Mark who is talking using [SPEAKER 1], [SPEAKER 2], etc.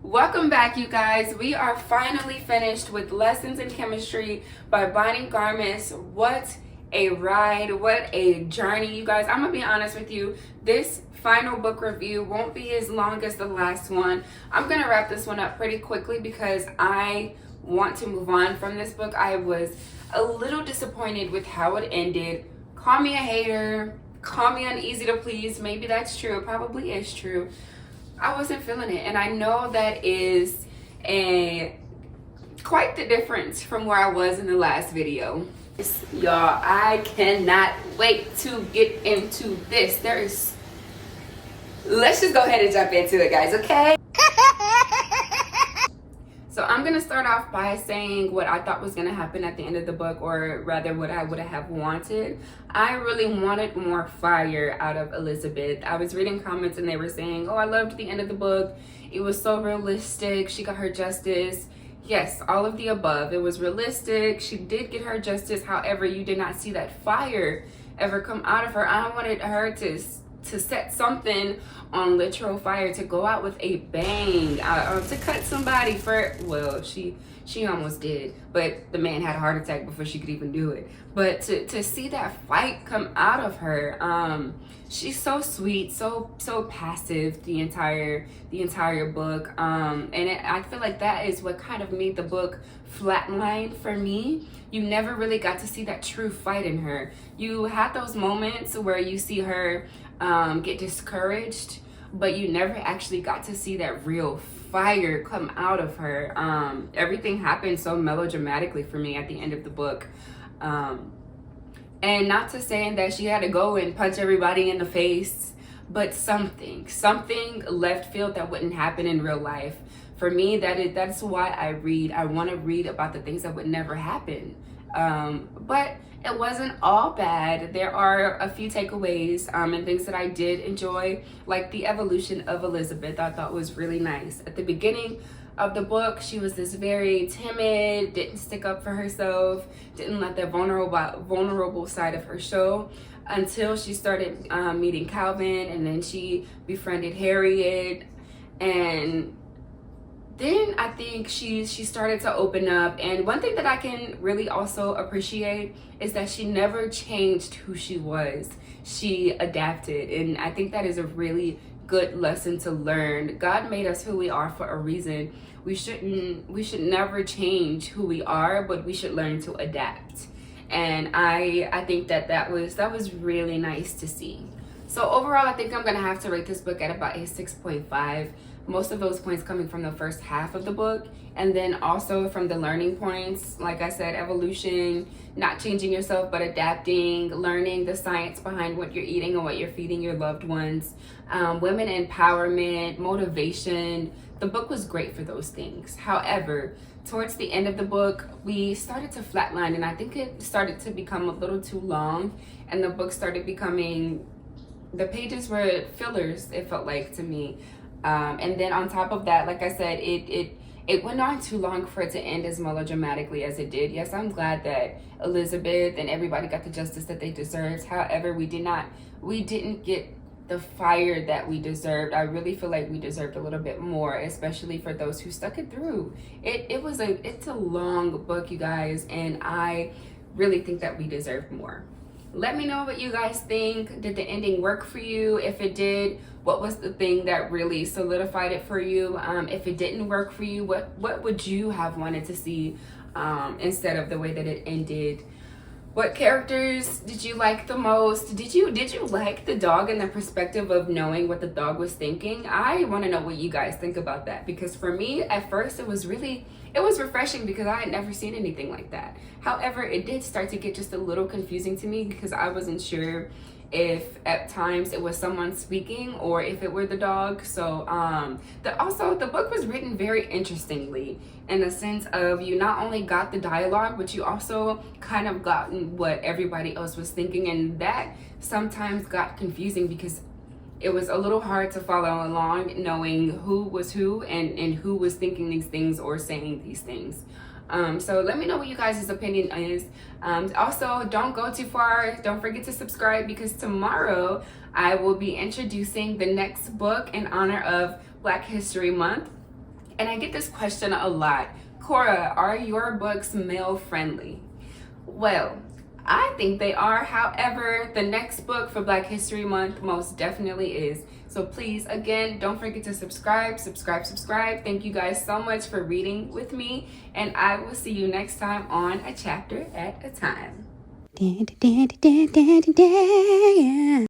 [SPEAKER 1] Welcome back, you guys. We are finally finished with Lessons in Chemistry by Bonnie Garmus. What a ride, what a journey, you guys. I'm gonna be honest with you, this final book review won't be as long as the last one. I'm gonna wrap this one up pretty quickly because I want to move on from this book. I was a little disappointed with how it ended. Call me a hater, call me uneasy to please. Maybe that's true, it probably is true. I wasn't feeling it, and I know that is quite the difference from where I was in the last video. Y'all, I cannot wait to get into this. Let's just go ahead and jump into it, guys, okay? So I'm gonna start off by saying what I thought was gonna happen at the end of the book, or rather what I would have wanted. I really wanted more fire out of Elizabeth. I was reading comments and they were saying, oh, I loved the end of the book. It was so realistic. She got her justice. Yes, all of the above. It was realistic. She did get her justice. However, you did not see that fire ever come out of her. I wanted her to set something on literal fire, to go out with a bang, to cut somebody for, well, she almost did, but the man had a heart attack before she could even do it. But to see that fight come out of her, she's so sweet, so passive the entire book, and I feel like that is what kind of made the book flatline for me. You never really got to see that true fight in her. You had those moments where you see her get discouraged, but you never actually got to see that real fire come out of her. Everything happened so melodramatically for me at the end of the book. And not to say that she had to go and punch everybody in the face, but something left field that wouldn't happen in real life. For me, that's why I read. I want to read about the things that would never happen. But it wasn't all bad. There are a few takeaways and things that I did enjoy, like the evolution of Elizabeth. I thought was really nice. At the beginning of the book, she was this very timid, didn't stick up for herself, didn't let the vulnerable side of her show, until she started meeting Calvin, and then she befriended Harriet, and then I think she started to open up. And one thing that I can really also appreciate is that she never changed who she was. She adapted, and I think that is a really good lesson to learn. God made us who we are for a reason. We should never change who we are, but we should learn to adapt. And I think that was really nice to see. So overall, I think I'm gonna have to rate this book at about a 6.5. Most of those points coming from the first half of the book, and then also from the learning points. Like I said, evolution, not changing yourself but adapting, learning the science behind what you're eating and what you're feeding your loved ones, women empowerment, motivation. The book was great for those things. However, towards the end of the book, we started to flatline, and I think it started to become a little too long, and the book started becoming, the pages were fillers, it felt like to me. And then on top of that, like I said, it went on too long for it to end as melodramatically as it did. Yes, I'm glad that Elizabeth and everybody got the justice that they deserved. However, we didn't get the fire that we deserved. I really feel like we deserved a little bit more, especially for those who stuck it through. It's a long book, you guys, and I really think that we deserved more. Let me know what you guys think. Did the ending work for you? If it did, what was the thing that really solidified it for you? If it didn't work for you, what would you have wanted to see instead of the way that it ended? What characters did you like the most? Did you like the dog in the perspective of knowing what the dog was thinking? I want to know what you guys think about that, because for me, at first, it was refreshing because I had never seen anything like that. However, it did start to get just a little confusing to me because I wasn't sure if at times it was someone speaking or if it were the dog. So the book was written very interestingly, in the sense of you not only got the dialogue, but you also kind of gotten what everybody else was thinking, and that sometimes got confusing because it was a little hard to follow along, knowing who was who and who was thinking these things or saying these things. So let me know what you guys' opinion is. Also, don't go too far. Don't forget to subscribe, because tomorrow I will be introducing the next book in honor of Black History Month. And I get this question a lot. Cora, are your books male friendly? Well, I think they are. However, the next book for Black History Month most definitely is. So please, again, don't forget to subscribe. Thank you guys so much for reading with me. And I will see you next time on A Chapter at a Time.